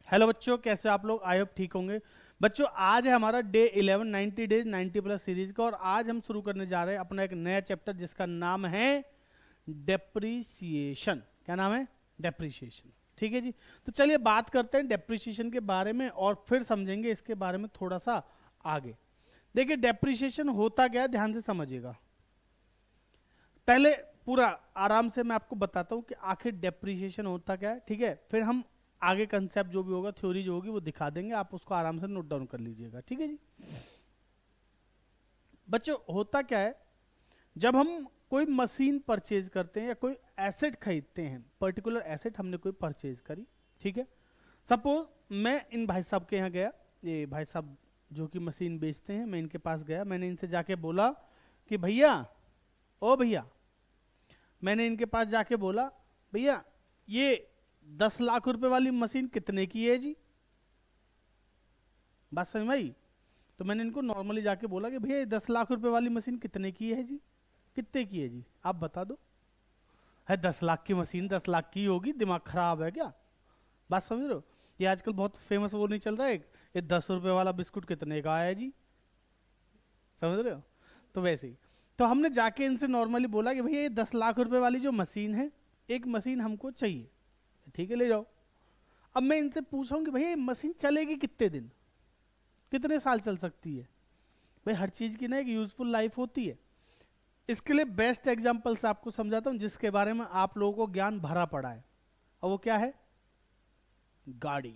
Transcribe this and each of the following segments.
Hello बच्चों, कैसे आप लोग? आई होप ठीक होंगे। बच्चों आज है हमारा डे 11 90 डेज 90 प्लस सीरीज का, और आज हम शुरू करने जा रहे हैं अपना एक नया चैप्टर जिसका नाम है डेप्रीसिएशन। क्या नाम है? डेप्रीसिएशन। ठीक है जी। तो चलिए बात करते हैं डेप्रीसिएशन के बारे में और फिर समझेंगे इसके बारे में थोड़ा सा आगे। देखिए डेप्रीसिएशन होता क्या है, ध्यान से समझिएगा। पहले पूरा आराम से मैं आपको बताता हूं कि आखिर डेप्रीसिएशन होता क्या है, ठीक है? फिर हम आगे कंसेप्ट जो भी होगा, थ्योरी जो होगी वो दिखा देंगे, आप उसको आराम से नोट डाउन कर लीजिएगा। ठीक है जी। बच्चों होता क्या है, जब हम कोई मशीन परचेज करते हैं या कोई एसेट खरीदते हैं, पर्टिकुलर एसेट हमने कोई परचेज करी, ठीक है? सपोज मैं इन भाई साहब के यहाँ गया, ये भाई साहब जो कि मशीन बेचते हैं, मैं इनके पास गया, मैंने इनसे जाके बोला कि भैया, ओ भैया, मैंने इनके पास जाके बोला भैया ये 10 लाख रुपए वाली मशीन कितने की है जी? बात समझ में आई? तो मैंने इनको नॉर्मली जाके बोला कि भैया ये 10 लाख रुपए वाली मशीन कितने की है जी? कितने की है जी, आप बता दो। है 10 लाख की मशीन 10 लाख की होगी, दिमाग खराब है क्या? बात समझ रहे हो? ये आजकल बहुत फेमस वो नहीं चल रहा है, ये 10 रुपए वाला बिस्कुट कितने का है जी? समझ रहे हो? तो वैसे ही तो हमने जाके इनसे नॉर्मली बोला कि भैया ये 10 लाख रुपए वाली जो मशीन है, एक मशीन हमको चाहिए, ठीक है ले जाओ। अब मैं इनसे पूछ रहा हूँ कि भैया ये मशीन चलेगी कितने दिन, कितने साल चल सकती है? भाई हर चीज की ना एक यूजफुल लाइफ होती है। इसके लिए बेस्ट एग्जांपल से आपको समझाता हूँ जिसके बारे में आप लोगों को ज्ञान भरा पड़ा है, और वो क्या है? गाड़ी।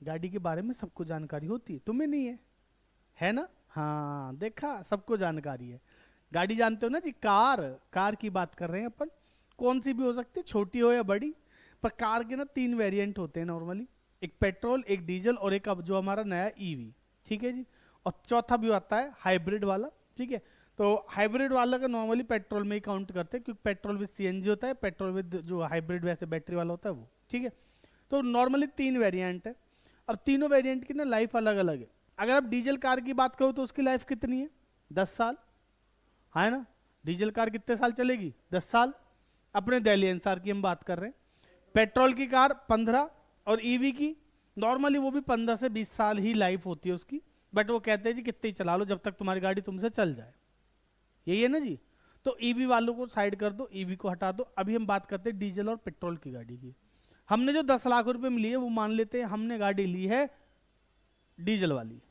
गाड़ी के बारे में सबको जानकारी होती है, तुम्हें नहीं है ना? हाँ देखा, सबको जानकारी है। गाड़ी जानते हो ना जी? कार, कार की बात कर रहे हैं अपन। कौन सी भी हो सकती है, छोटी हो या बड़ी। पर कार के ना 3 वेरिएंट होते हैं नॉर्मली, एक पेट्रोल, एक डीजल, और एक अब जो हमारा नया ईवी। ठीक है जी। और चौथा भी आता है हाइब्रिड वाला। ठीक है। तो हाइब्रिड वाला का नॉर्मली पेट्रोल में ही काउंट करते हैं, क्योंकि पेट्रोल विद सीएनजी होता है, पेट्रोल विद जो हाइब्रिड वैसे बैटरी वाला होता है वो। ठीक है। तो नॉर्मली 3 वेरिएंट है। अब तीनों वेरिएंट की ना लाइफ अलग अलग है। अगर आप डीजल कार की बात करो तो उसकी लाइफ कितनी है? 10 साल, है ना? डीजल कार कितने साल चलेगी? 10 साल। अपने दिल्ली एनसार की हम बात कर रहे हैं। पेट्रोल की कार 15, और ईवी की नॉर्मली वो भी 15 से 20 साल ही लाइफ होती है उसकी। बट वो कहते हैं जी कितनी ही चला लो जब तक तुम्हारी गाड़ी तुमसे चल जाए। यही है ना जी? तो ईवी वालों को साइड कर दो, ईवी को हटा दो। अभी हम बात करते हैं डीजल और पेट्रोल की गाड़ी की। हमने जो 10 लाख रुपए में ली है, वो मान लेते हैं हमने गाड़ी ली है डीजल वाली।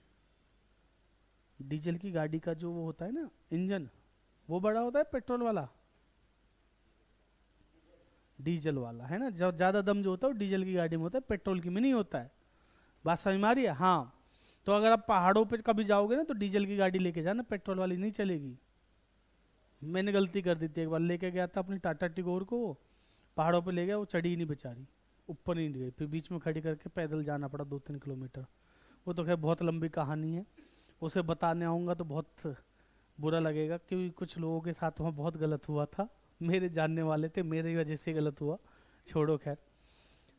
डीजल की गाड़ी का जो वो होता है ना इंजन, वो बड़ा होता है पेट्रोल वाला? डीजल वाला, है ना? जो ज्यादा दम जो होता है वो डीजल की गाड़ी में होता है, पेट्रोल की में नहीं होता है। बात समझ में आ रही है? हाँ। तो अगर आप पहाड़ों पे कभी जाओगे ना तो डीजल की गाड़ी लेके जाना, पेट्रोल वाली नहीं चलेगी। मैंने गलती कर दी थी, एक बार लेके गया था अपनी टाटा टिगोर को, पहाड़ों पे ले गया, वो चढ़ी ही नहीं बेचारी, ऊपर नहीं गई, फिर बीच में खड़ी करके पैदल जाना पड़ा 2-3 किलोमीटर। वो तो खैर बहुत लंबी कहानी है, उसे बताने आऊँगा तो बहुत बुरा लगेगा, क्योंकि कुछ लोगों के साथ वहाँ बहुत गलत हुआ था। मेरे जानने वाले थे, मेरी वजह से गलत हुआ। छोड़ो खैर।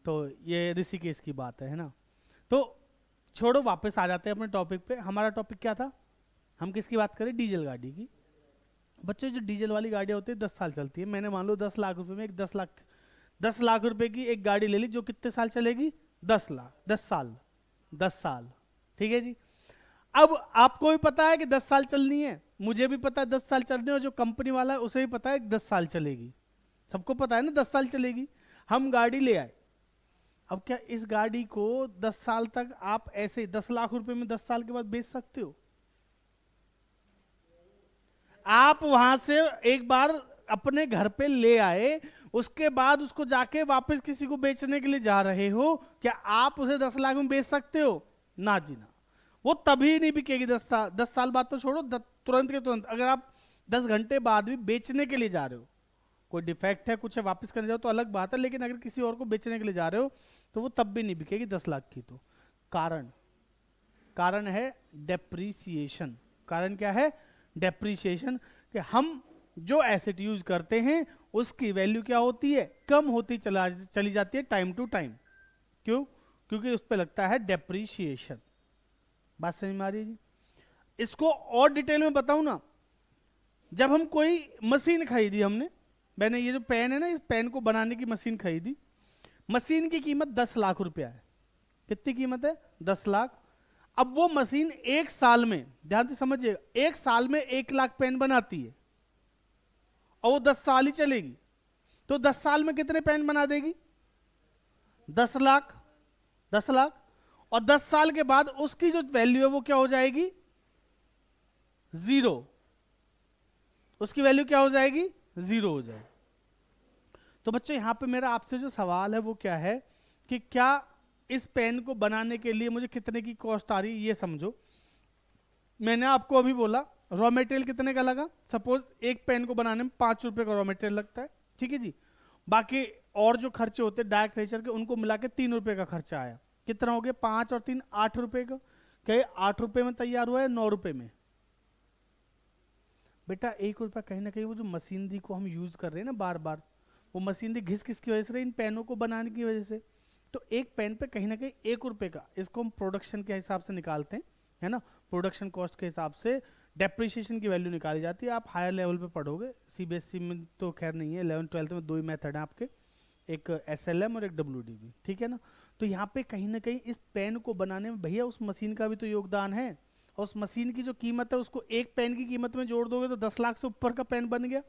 तो ये ऋषिकेश की बात है ना? तो छोड़ो, वापस आ जाते हैं अपने टॉपिक पे। हमारा टॉपिक क्या था? हम किसकी बात करें? डीजल गाड़ी की। बच्चों जो डीजल वाली गाड़ी होती है 10 साल चलती है। मैंने मान लो 10 लाख रुपए में एक 10 लाख रुपए की एक गाड़ी ले ली, जो कितने साल चलेगी? 10 लाख, 10 साल, 10 साल। ठीक है जी। अब आपको भी पता है कि 10 साल चलनी है, मुझे भी पता है 10 साल चलनी है, और जो कंपनी वाला है उसे भी पता है कि 10 साल चलेगी। सबको पता है ना 10 साल चलेगी। हम गाड़ी ले आए। अब क्या इस गाड़ी को 10 साल तक आप ऐसे 10 लाख रुपए में 10 साल के बाद बेच सकते हो? आप वहां से एक बार अपने घर पे ले आए, उसके बाद उसको जाके वापस किसी को बेचने के लिए जा रहे हो, क्या आप उसे 10 लाख में बेच सकते हो? ना जी ना। वो तभी नहीं बिकेगी 10 साल। 10 साल बाद तो छोड़ो, तुरंत के तुरंत। अगर आप 10 घंटे बाद भी बेचने के लिए जा रहे हो, कोई डिफेक्ट है, कुछ है, वापस करने जाओ तो अलग बात है, लेकिन अगर किसी और को बेचने के लिए जा रहे हो तो वो तब भी नहीं बिकेगी 10 लाख की। तो कारण, कारण है डेप्रीसिएशन। कारण क्या है? डेप्रीसिएशन। कि हम जो एसेट यूज करते हैं उसकी वैल्यू क्या होती है? कम होती चली जाती है टाइम टू टाइम। क्यों? क्योंकि उस पर लगता है डेप्रीसिएशन। बात समझ में आ रही है जी? इसको और डिटेल में बताऊं ना, जब हम कोई मशीन खरीदी, हमने, मैंने ये जो पेन है ना, इस पेन को बनाने की मशीन खरीदी। मशीन की कीमत 10 लाख रुपया है। कितनी कीमत है? 10 लाख। अब वो मशीन एक साल में, ध्यान से समझिएगा, एक साल में 1 लाख पेन बनाती है और वो 10 साल ही चलेगी, तो 10 साल में कितने पेन बना देगी? 10 लाख। 10 लाख। और 10 साल के बाद उसकी जो वैल्यू है वो क्या हो जाएगी? 0। उसकी वैल्यू क्या हो जाएगी? 0 हो जाएगी। तो बच्चों यहां पे मेरा आपसे जो सवाल है वो क्या है कि क्या इस पेन को बनाने के लिए मुझे कितने की कॉस्ट आ रही है, ये समझो। मैंने आपको अभी बोला रॉ मटेरियल कितने का लगा, सपोज एक पेन को बनाने में 5 रुपए का रॉ मटेरियल लगता है, ठीक है जी। बाकी और जो खर्चे होते हैं डायरेक्ट नेचर के, उनको मिला के 3 रुपए का खर्चा आया। कितना हो गया? 5 और 3 8 रुपए का। क्या 8 रुपए में तैयार हुआ है 9 रुपए में? बेटा 1 रुपया कहीं ना कहीं वो जो मशीनरी को हम यूज कर रहे हैं ना बार बार, वो मशीनरी घिस किस की वजह से रही? इन पेनों को बनाने की वजह से। तो एक पेन पे कहीं ना कहीं 1 रुपए का, इसको हम प्रोडक्शन के हिसाब से निकालते हैं, है ना, प्रोडक्शन कॉस्ट के हिसाब से डेप्रिसिएशन की वैल्यू निकाली जाती है। आप हायर लेवल पे पढ़ोगे, सीबीएसई में तो खैर नहीं है, 11th 12th में 2 ही मेथड है आपके, एक एसएलएम और एक डब्ल्यूडीबी, ठीक है ना। तो यहाँ पे कहीं ना कहीं इस पेन को बनाने में भैया उस मशीन का भी तो योगदान है, और उस मशीन की जो कीमत है उसको एक पेन की कीमत में जोड़ दोगे तो 10 लाख से ऊपर का पेन बन गया।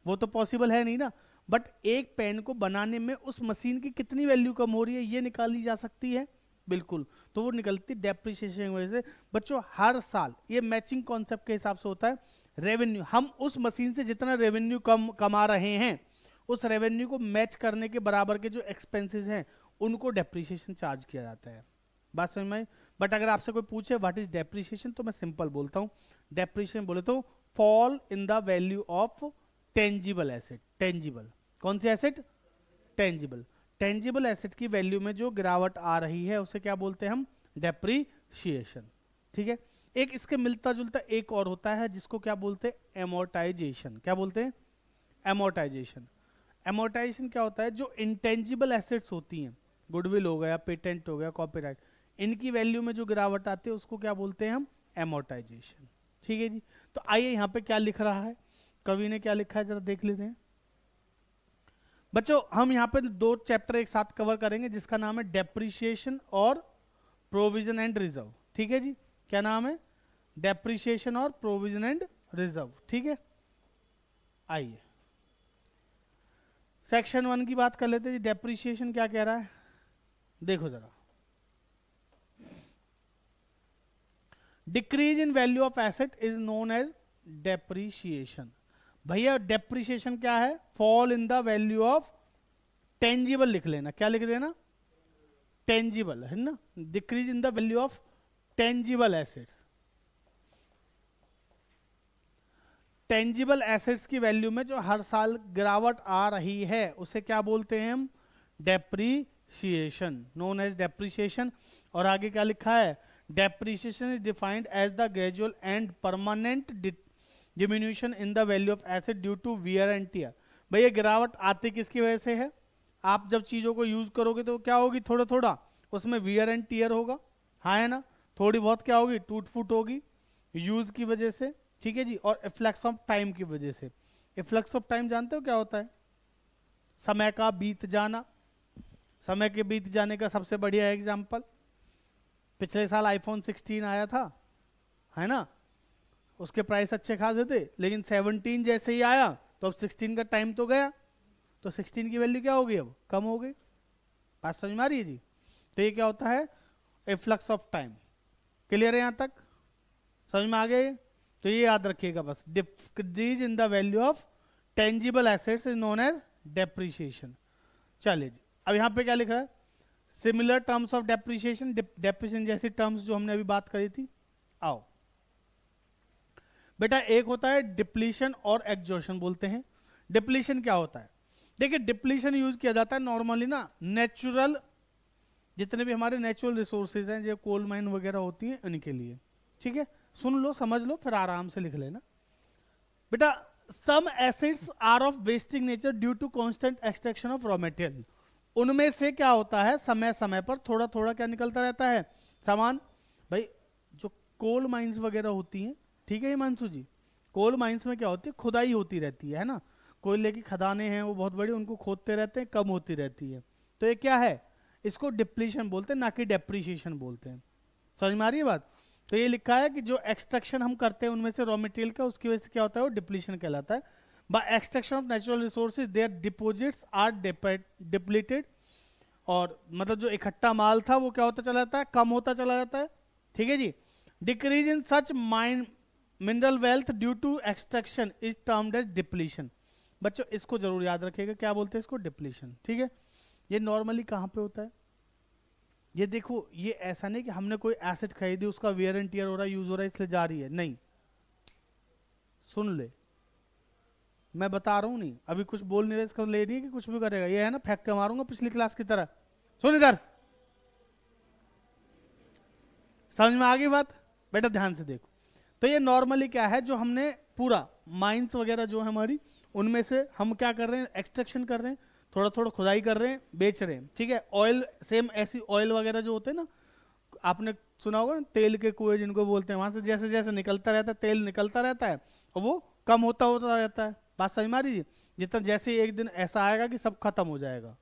वो तो पॉसिबल है नहीं ना। बट एक पेन को बनाने में उस मशीन की कितनी वैल्यू कम हो रही है ये निकाली जा सकती है, बिल्कुल। तो वो निकलती डेप्रिसिएशन की वजह से। बच्चों हर साल ये मैचिंग कॉन्सेप्ट के हिसाब से होता है। रेवेन्यू, हम उस मशीन से जितना रेवेन्यू कमा रहे हैं, उस रेवेन्यू को मैच करने के बराबर के जो एक्सपेंसेस हैं उनको डेप्रिसिएशन चार्ज किया जाता है। बात समझ में आई? बट अगर आपसे कोई पूछे व्हाट इज डेप्रिसिएशन, तो मैं सिंपल बोलता हूँ, डेप्रिसिएशन बोले तो fall in the value of tangible asset. Tangible कौन सी एसेट? टेंजिबल। टेंजिबल एसेट की वैल्यू में जो गिरावट आ रही है उसे क्या बोलते हैं हम? डेप्रिसिएशन, ठीक है। एक इसके मिलता जुलता एक और होता है जिसको क्या बोलते हैं? एमोर्टाइजेशन। क्या बोलते हैं? एमोर्टाइजेशन। एमोर्टाइजेशन क्या होता है? जो इंटेंजिबल एसेट्स होती हैं, गुडविल हो गया, पेटेंट हो गया, कॉपीराइट, इनकी वैल्यू में जो गिरावट आती है उसको क्या बोलते हैं हम? एमोर्टाइजेशन, ठीक है जी। तो आइए यहाँ पे क्या लिख रहा है, कवि ने क्या लिखा है जरा देख लेते हैं। बच्चों हम यहाँ पे 2 चैप्टर एक साथ कवर करेंगे जिसका नाम है डेप्रिसिएशन और प्रोविजन एंड रिजर्व, ठीक है जी। क्या नाम है? डेप्रिसिएशन और प्रोविजन एंड रिजर्व, ठीक है। आइए सेक्शन 1 की बात कर लेते हैं जी। डेप्रिसिएशन क्या कह रहा है देखो जरा। Decrease in value of asset is known as depreciation. भैया डेप्रिसिएशन क्या है? Fall in the value of tangible, लिख लेना, क्या लिख देना? टेंजिबल, है ना। Decrease in the value of tangible assets. Tangible assets की वैल्यू में जो हर साल गिरावट आ रही है उसे क्या बोलते हैं हम? Depreciation, known as depreciation. और आगे क्या लिखा है? Depreciation is defined as the gradual and permanent diminution in the value of asset due to wear and tear. भैया गिरावट आती किसकी वजह से है? आप जब चीजों को यूज करोगे तो क्या होगी? थोड़ा थोड़ा उसमें वियर एंड टियर होगा, हाँ है ना। थोड़ी बहुत क्या होगी? टूट फूट होगी यूज की वजह से, ठीक है जी। और इफ्लेक्स ऑफ टाइम की वजह से। इफ्लेक्स ऑफ टाइम जानते हो क्या होता है? समय का बीत जाना। समय के बीत जाने का सबसे बढ़िया एग्जाम्पल, पिछले साल आईफोन 16 आया था, है ना। उसके प्राइस अच्छे खासे थे, लेकिन 17 जैसे ही आया तो अब 16 का टाइम तो गया, तो 16 की वैल्यू क्या हो गई? अब कम हो गई। बात समझ में आ रही है जी? तो ये क्या होता है? Efflux of time. क्लियर है यहां तक? समझ में आ गए? तो ये याद रखिएगा बस, decrease in the value of tangible assets is known as depreciation. चलिए जी, अब यहां पे क्या लिखा है? Similar terms of depreciation, depreciation जैसी टर्म्स जो हमने अभी बात करी थी। आओ बेटा, एक होता है डिप्लीशन और एग्जॉशन बोलते हैं। डिप्लीशन क्या होता है? देखिए डिप्लीशन यूज किया जाता है नॉर्मली ना नेचुरल, जितने भी हमारे नेचुरल रिसोर्सेज हैं जो कोल माइन वगैरह होती हैं उनके लिए, ठीक है। सुन लो समझ लो फिर आराम से लिख लेना बेटा। Some assets are of wasting nature due to constant extraction of raw material. उनमें से क्या होता है? समय समय पर थोड़ा थोड़ा क्या निकलता रहता है? सामान। भाई जो कोल माइंस वगैरह होती हैं, ठीक है हिमांशु जी, कोल माइंस में क्या होती है? खुदाई होती रहती है ना। कोयले की खदानें हैं वो बहुत बड़ी, उनको खोदते रहते हैं, कम होती रहती है। तो तो ये क्या है, इसको डिप्लीशन बोलते हैं, ना कि डेप्रिसिएशन बोलते हैं। समझ में आ रही है बात? तो ये लिखा है कि जो एक्सट्रैक्शन हम करते हैं उनमें से रॉ मटेरियल का, उसकी वजह से क्या होता है, वो डिप्लीशन कहलाता है। By extraction of natural resources their deposits are depleted, और मतलब जो इकट्ठा माल था वो क्या होता चला जाता है, कम होता चला जाता है। ठीक है जी। Decrease in such mine mineral wealth due to extraction is termed as depletion. बच्चों इसको जरूर याद रखिएगा, क्या बोलते हैं इसको, डिप्लीशन। ठीक है। ये नॉर्मली कहाँ पे होता है, ये देखो, ये ऐसा नहीं कि हमने कोई एसेट खरीदी उसका वेयर एंड टियर हो रहा है, यूज हो रहा है इसलिए जा रही है, नहीं। सुन ले, मैं बता रहा हूं, नहीं अभी कुछ बोल नहीं रहे, इसका ले रही है कि कुछ भी करेगा, ये है ना फेंक के मारूंगा पिछली क्लास की तरह। सुन इधर, समझ में आ गई बात? बेटा ध्यान से देखो, तो ये नॉर्मली क्या है, जो हमने पूरा माइंस वगैरह जो है हमारी, उनमें से हम क्या कर रहे हैं, एक्सट्रैक्शन कर रहे हैं, थोड़ा थोड़ा खुदाई कर रहे हैं, बेच रहे हैं। ठीक है। ऑयल सेम ऐसी ऑयल वगैरह जो होते हैं ना, आपने सुना होगा ना, तेल के कुएं जिनको बोलते हैं, वहां से जैसे जैसे निकलता रहता है तेल निकलता रहता है, और वो कम होता होता रहता है। बात समझ में आ रही है? जितना जैसे एक दिन ऐसा आएगा कि सब खत्म हो जाएगा।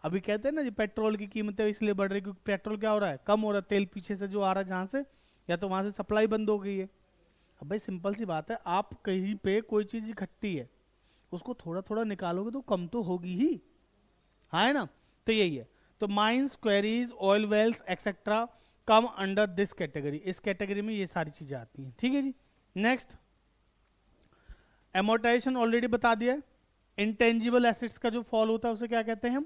अभी कहते हैं ना जी पेट्रोल की कीमतें इसलिए बढ़ रही क्योंकि पेट्रोल क्या हो रहा है, कम हो रहा है, तेल पीछे से जो आ रहा है जहां से, या तो वहां से सप्लाई बंद हो गई है। अब भाई सिंपल सी बात है, आप कहीं पे कोई चीज इकट्ठी है, उसको थोड़ा थोड़ा निकालोगे तो कम तो होगी ही, हाँ है ना? तो यही है। तो mines, quarries, oil wells etcetera come under this category, इस कैटेगरी में ये सारी चीजें आती हैं। ठीक है जी। नेक्स्ट, एमोर्टाइजेशन ऑलरेडी बता दिया है। इंटेंजिबल एसेट्स का जो फॉल होता है उसे क्या कहते हैं हम,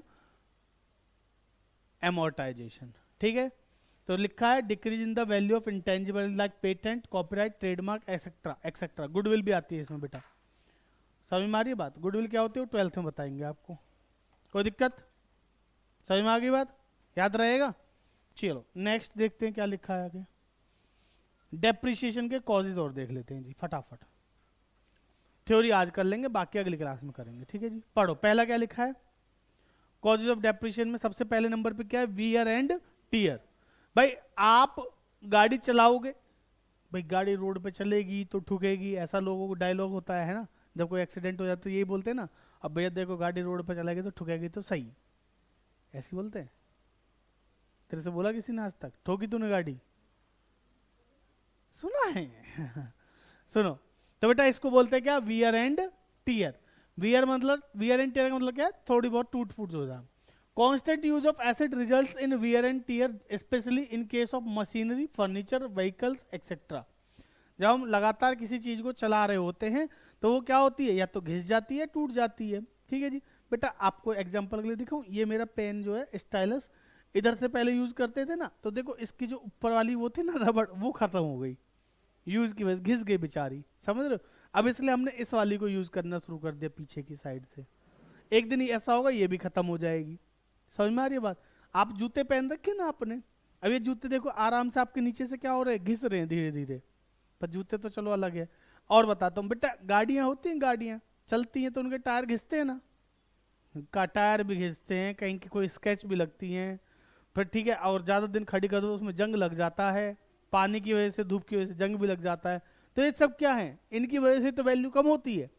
एमोर्टाइजेशन। ठीक है। तो लिखा है decrease in the value of intangible like patent, copyright, trademark etcetera etcetera. Goodwill भी आती है इसमें बेटा, समझ में आ रही है बात? गुडविल क्या होती है वो 12th में बताएंगे आपको, कोई दिक्कत? समझ में आ गई बात? याद रहेगा? चलो नेक्स्ट देखते हैं क्या लिखा है आगे। डेप्रिसिएशन के कॉजेज और देख लेते हैं जी फटाफट। थ्योरी आज कर लेंगे, बाकी अगली क्लास में करेंगे। ठीक है जी। पढ़ो, पहला क्या लिखा है कॉजेज ऑफ डेप्रिसिएशन में, सबसे पहले नंबर पे क्या है, वियर एंड टीयर। भाई आप गाड़ी चलाओगे, भाई गाड़ी रोड पे चलेगी तो ठुकेगी, ऐसा लोगों को डायलॉग होता है ना, जब कोई एक्सीडेंट हो जाता है तो यही बोलते हैं ना, अब भैया देखो गाड़ी रोड पे चलेगी तो ठुकेगी तो सही, ऐसे बोलते हैं। तेरे से बोला किसी ने आज तक, ठोकी तूने गाड़ी? सुना है? सुनो, तो बेटा इसको बोलते हैं क्या, वियर एंड टीयर। वियर मतलब, वियर एंड टीयर का मतलब क्या है, थोड़ी बहुत टूट फूट हो जाए। Constant use of asset results in wear and tear specially in case of machinery, furniture, vehicles etcetera. जब हम लगातार किसी चीज को चला रहे होते हैं तो वो क्या होती है, या तो घिस जाती है, टूट जाती है। ठीक है जी। बेटा आपको एग्जांपल के लिए दिखाऊं, ये मेरा पेन जो है स्टाइलस, इधर से पहले यूज करते थे ना, तो देखो इसकी जो ऊपर वाली वो थी ना रबड़, वो खत्म हो गई यूज की वजह से, घिस गई बेचारी, समझ रहे हो? अब इसलिए हमने इस वाली को यूज करना शुरू कर दिया पीछे की साइड से। एक दिन ऐसा होगा ये भी खत्म हो जाएगी। समझ में आ रही है बात? आप जूते पहन रखे ना आपने, अब ये जूते देखो आराम से आपके नीचे से क्या हो रहे हैं, घिस रहे हैं धीरे धीरे, पर जूते तो चलो अलग है। और बताता हूँ बेटा, गाड़ियां होती हैं, गाड़ियां चलती हैं तो उनके टायर घिसते हैं ना, का टायर भी घिसते हैं, कहीं की कोई स्केच भी लगती हैं, फिर ठीक है, और ज़्यादा दिन खड़ी कर दो तो उसमें जंग लग जाता है, पानी की वजह से, धूप की वजह से जंग भी लग जाता है। तो ये सब क्या है, इनकी वजह से तो वैल्यू कम होती है।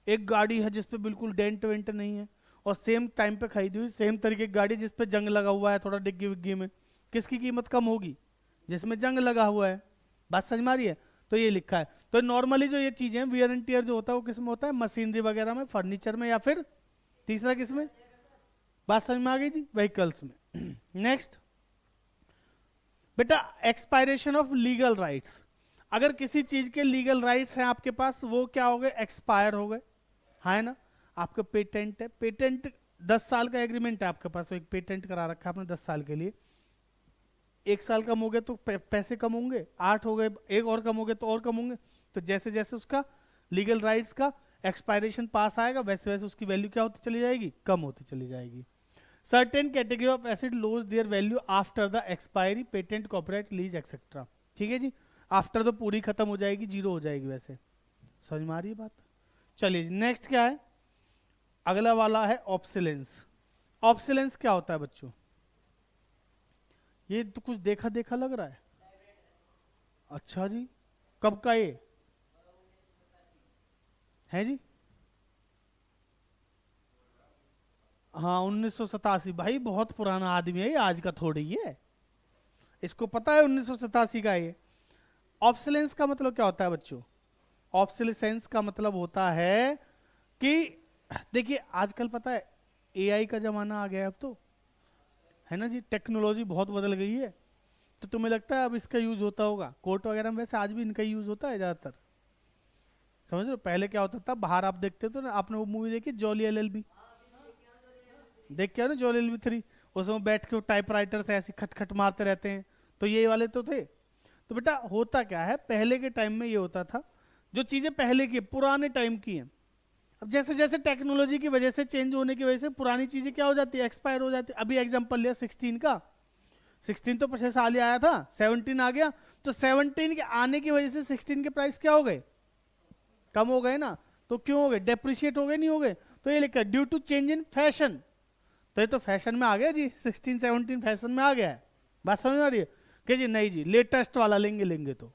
एक गाड़ी है जिसपे बिल्कुल डेंट वेंट नहीं है, और सेम टाइम पे खरीदी हुई सेम तरीके की गाड़ी जिसपे जंग लगा हुआ है थोड़ा डिग्गी विग्गी में, किसकी कीमत कम होगी, जिसमें जंग लगा हुआ है। बात समझ में आ रही है? तो ये लिखा है। तो नॉर्मली जो ये चीजें वियर एंड टियर जो होता है वो किसमें होता है, मशीनरी वगैरह में, फर्नीचर में, या फिर तीसरा किसमें? बात समझ में आ गई जी, व्हीकल्स में। नेक्स्ट बेटा, एक्सपायरेशन ऑफ लीगल राइट्स। अगर किसी चीज के लीगल राइट्स हैं आपके पास, वो क्या हो गए, एक्सपायर हो गए, है ना? आपका पेटेंट है, पेटेंट 10 साल का एग्रीमेंट है आपके पास, तो एक पेटेंट करा रखा है आपने 10 साल के लिए। 1 साल कम हो गए तो पैसे कम होंगे, 8 हो गए, एक और कम हो गए तो और कम होंगे। तो जैसे जैसे उसका लीगल राइट्स का एक्सपायरेशन पास आएगा वैसे वैसे उसकी वैल्यू क्या होती चली जाएगी, कम होती चली जाएगी। Certain category of acid lose their value after the expiry, patent, copyright, lease etcetera. ठीक है जी। आफ्टर तो पूरी खत्म हो जाएगी, जीरो हो जाएगी वैसे। समझ में आ रही है बात? चलिए नेक्स्ट क्या है, अगला वाला है ऑब्सोलेंस। ऑब्सोलेंस क्या होता है बच्चों? ये तो कुछ देखा देखा लग रहा है। अच्छा जी, कब का ये है जी? हाँ 1987, भाई बहुत पुराना आदमी है ये, आज का थोड़ी है। इसको पता है 1987 का ये। ऑब्सोलेंस का मतलब क्या होता है बच्चों? ऑब्सोलेसेंस का मतलब होता है कि देखिए आजकल पता है एआई का जमाना आ गया है अब तो, है ना जी, टेक्नोलॉजी बहुत बदल गई है। तो तुम्हें लगता है अब इसका यूज होता होगा कोर्ट वगैरह में? वैसे आज भी इनका यूज होता है ज्यादातर, समझ रहे हो? पहले क्या होता था, बाहर आप देखते तो ना, आपने वो मूवी देखी जॉली एलएलबी? देख के आओ ना जॉली एलएलबी 3। उसमें बैठ के वो टाइपराइटर से ऐसे खट खट मारते रहते हैं, तो ये वाले तो थे। तो बेटा होता क्या है, पहले के टाइम में ये होता था, जो चीजें पहले की पुराने टाइम की हैं, अब जैसे जैसे टेक्नोलॉजी की वजह से चेंज होने की वजह से पुरानी चीजें क्या हो जाती है, एक्सपायर हो जाती है। अभी एग्जांपल लिया 16 का, 16 तो पिछले साल ही आया था, 17 आ गया, तो 17 के आने की वजह से 16 के प्राइस क्या हो गए, कम हो गए ना। तो क्यों हो गए, डेप्रिशिएट हो गए, नहीं हो गए? तो ये लिखा due to change in fashion. तो ये तो फैशन में आ गया जी, 16 17 फैशन में आ गया है। बात समझ में आ रही है कि जी नहीं जी लेटेस्ट वाला लेंगे, लेंगे तो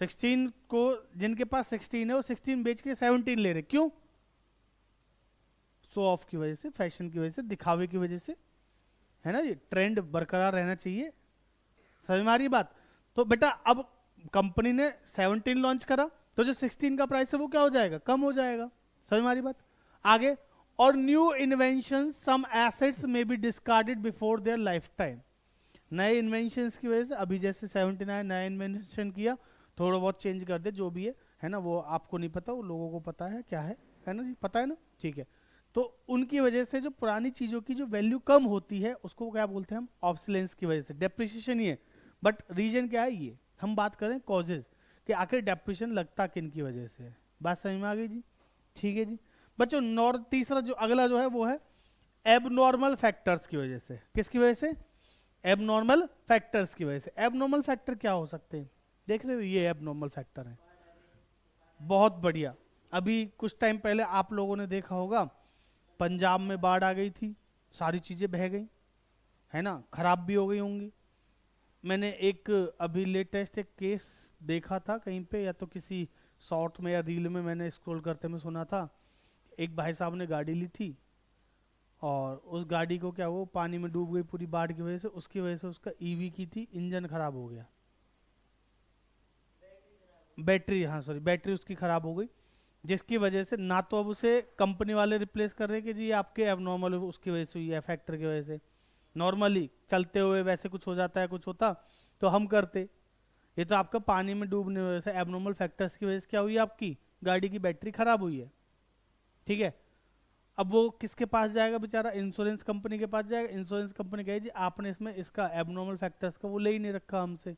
16 को, जिनके पास 16 है वो 16 बेच के 17 ले रहे, क्यों? शो ऑफ की वजह से, फैशन की वजह से, दिखावे की वजह से, है ना जी, ट्रेंड बरकरार रहना चाहिए। समझ में आ रही बात? तो बेटा अब कंपनी ने 17 लॉन्च करा, तो जो 16 का प्राइस है वो क्या हो जाएगा, कम हो जाएगा। समझ में आ रही बात? आगे, और न्यू इन्वेंशन सम एसेट्स में be discarded before their life time. नए इन्वेंशन की वजह से, अभी जैसे 17 आया, नया इन्वेंशन किया, थोड़ा बहुत चेंज कर दे जो भी है ना, वो आपको नहीं पता, वो लोगों को पता है क्या है ना जी, पता है ना, ठीक है। तो उनकी वजह से जो पुरानी चीजों की जो वैल्यू कम होती है उसको क्या बोलते हैं हम, ऑब्सोलेंस की वजह से, डेप्रिसिएशन ही है। बट रीजन क्या है ये, हम बात करें कॉजेज कि आखिर डेप्रिसिएशन लगता किन की वजह से है। बात समझ में आ गई जी? ठीक है जी बच्चों। तीसरा जो अगला जो है वो है एबनॉर्मल फैक्टर्स की वजह से। किसकी वजह से? एबनॉर्मल फैक्टर्स की वजह से। एबनॉर्मल फैक्टर क्या हो सकते हैं, देख रहे हो, ये एबनॉर्मल फैक्टर है। बहुत बढ़िया। अभी कुछ टाइम पहले आप लोगों ने देखा होगा पंजाब में बाढ़ आ गई थी, सारी चीजें बह गई, है ना, खराब भी हो गई होंगी। मैंने एक अभी लेटेस्ट एक केस देखा था कहीं पे, या तो किसी शॉर्ट में या रील में मैंने स्क्रॉल करते में सुना था। एक भाई साहब ने गाड़ी ली थी, और उस गाड़ी को क्या, वो पानी में डूब गई पूरी बाढ़ की वजह से, उसकी वजह से उसका ईवी की थी, इंजन खराब हो गया, बैटरी, हाँ सॉरी, बैटरी उसकी खराब हो गई, जिसकी वजह से ना तो अब उसे कंपनी वाले रिप्लेस कर रहे हैं कि जी ये आपके एबनॉर्मल उसकी वजह से हुई है, फैक्टर की वजह से। नॉर्मली चलते हुए वैसे कुछ हो जाता है, कुछ होता तो हम करते। ये तो आपका पानी में डूबने की वजह से, एबनॉर्मल फैक्टर्स की वजह से क्या हुई, आपकी गाड़ी की बैटरी खराब हुई है, ठीक है। अब वो किसके पास जाएगा बेचारा, इंश्योरेंस कंपनी के पास जाएगा। इंश्योरेंस कंपनी कहे जी आपने इसमें इसका एबनॉर्मल फैक्टर्स का वो ले ही नहीं रखा हमसे।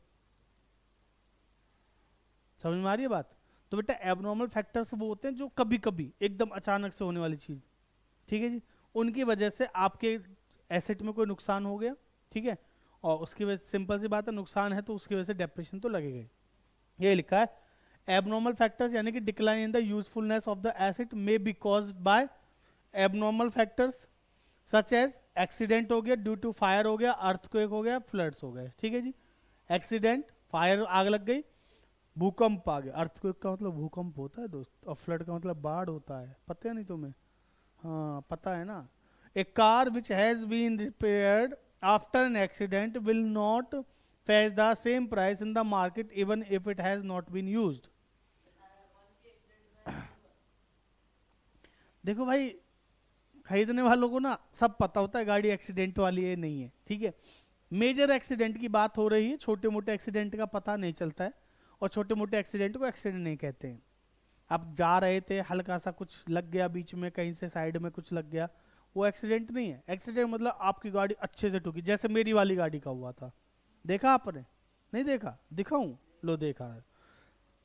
समझ में आ रही है बात? तो बेटा एबनॉर्मल फैक्टर्स वो होते हैं जो कभी कभी एकदम अचानक से होने वाली चीज, ठीक है जी, उनकी वजह से आपके एसेट में कोई नुकसान हो गया, ठीक है, और उसकी वजह से, सिंपल सी बात है, नुकसान है तो उसकी वजह से डेप्रेशन तो लगेगा। ये लिखा है एबनॉर्मल फैक्टर्स यानी कि decline in the usefulness of the asset may be caused by abnormal factors such as accident हो गया, ड्यू टू फायर हो गया, अर्थक्वेक हो गया, फ्लड्स हो गए, ठीक है जी। एक्सीडेंट, फायर, आग लग गई, भूकंप आ गया। अर्थक्वेक का मतलब भूकंप होता है दोस्त, और फ्लड का मतलब बाढ़ होता है, पता है नहीं तुम्हें? हाँ पता है ना। A car which has been repaired after an accident will not fetch the same price in the market even if it has not been used. देखो भाई, खरीदने वालों को ना सब पता होता है गाड़ी एक्सीडेंट वाली है नहीं है, ठीक है। मेजर एक्सीडेंट की बात हो रही है, छोटे मोटे एक्सीडेंट का पता नहीं चलता है, और छोटे मोटे एक्सीडेंट को एक्सीडेंट नहीं कहते हैं। आप जा रहे थे, हल्का सा कुछ लग गया बीच में, कहीं से साइड में कुछ लग गया, वो एक्सीडेंट नहीं है। एक्सीडेंट मतलब आपकी गाड़ी अच्छे से ठुकी, जैसे मेरी वाली गाड़ी का हुआ था, देखा आपने? नहीं देखा? दिखाऊं? लो देखा है।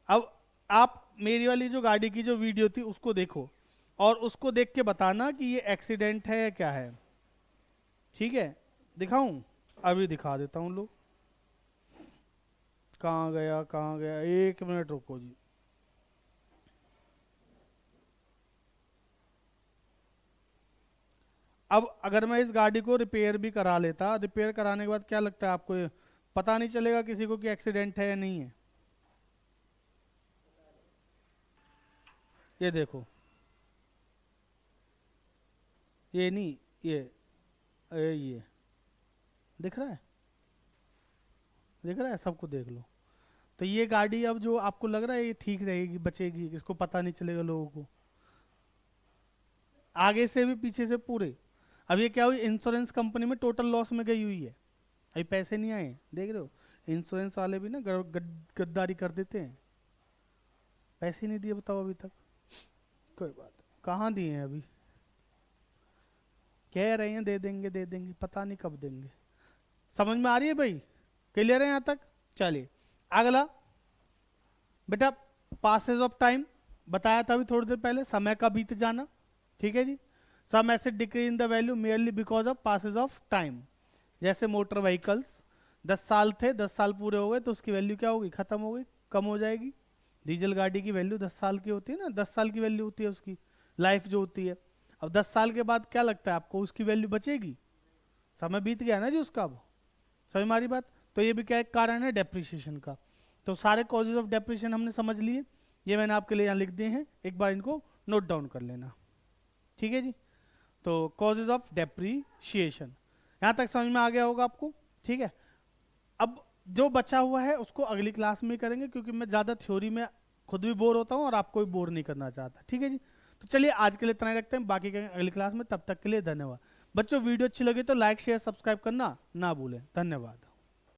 अब आप मेरी वाली जो गाड़ी की जो वीडियो थी उसको देखो, और उसको देख के बताना कि ये एक्सीडेंट है या क्या है, ठीक है। दिखाऊं? अभी दिखा देता हूँ। लो, कहाँ गया, कहाँ गया, एक मिनट रुको जी। अब अगर मैं इस गाड़ी को रिपेयर भी करा लेता, रिपेयर कराने के बाद क्या लगता है आपको, ये पता नहीं चलेगा किसी को कि एक्सीडेंट है या नहीं है? ये देखो, ये नहीं, ये दिख रहा है, दिख रहा है, सबको देख लो। तो ये गाड़ी अब जो आपको लग रहा है ये ठीक रहेगी, बचेगी, इसको पता नहीं चलेगा लोगों को, आगे से भी पीछे से पूरे। अब ये क्या हुई, इंश्योरेंस कंपनी में टोटल लॉस में गई हुई है, अभी पैसे नहीं आए, देख रहे हो। इंश्योरेंस वाले भी ना गद्दारी कर देते हैं, पैसे नहीं दिए बताओ अभी तक। कोई बात, कहाँ दिए हैं अभी, कह रहे हैं दे देंगे दे देंगे, पता नहीं कब देंगे। समझ में आ रही है भाई, क्लियर है यहाँ तक। चलिए अगला बेटा, पासेज ऑफ टाइम बताया था अभी थोड़ी देर पहले, समय का बीत जाना, ठीक है जी। Some asset decrease in the value merely because of passage of time. जैसे मोटर व्हीकल्स 10 साल थे, 10 साल पूरे हो गए तो उसकी वैल्यू क्या होगी, खत्म हो गई, कम हो जाएगी। डीजल गाड़ी की वैल्यू 10 साल की होती है ना, 10 साल की वैल्यू होती है उसकी, लाइफ जो होती है। अब 10 साल के बाद क्या लगता है आपको, उसकी वैल्यू बचेगी, समय बीत गया ना जी उसका। अब समझ में आ रही बात। तो ये भी क्या एक कारण है डेप्रिसिएशन का। तो सारे कॉजेज ऑफ डेप्रिसिएशन हमने समझ लिए, ये मैंने आपके लिए यहाँ लिख दिए हैं, एक बार इनको नोट डाउन कर लेना, ठीक है जी। तो कॉजेज ऑफ डेप्रिसिएशन यहाँ तक समझ में आ गया होगा आपको, ठीक है। अब जो बचा हुआ है उसको अगली क्लास में करेंगे, क्योंकि मैं ज़्यादा थ्योरी में खुद भी बोर होता हूँ और आपको भी बोर नहीं करना चाहता, ठीक है जी। तो चलिए आज के लिए इतना ही रखते हैं, बाकी करेंगे अगली क्लास में, तब तक के लिए धन्यवाद। बच्चों वीडियो अच्छी लगी तो लाइक शेयर सब्सक्राइब करना ना भूलें, धन्यवाद।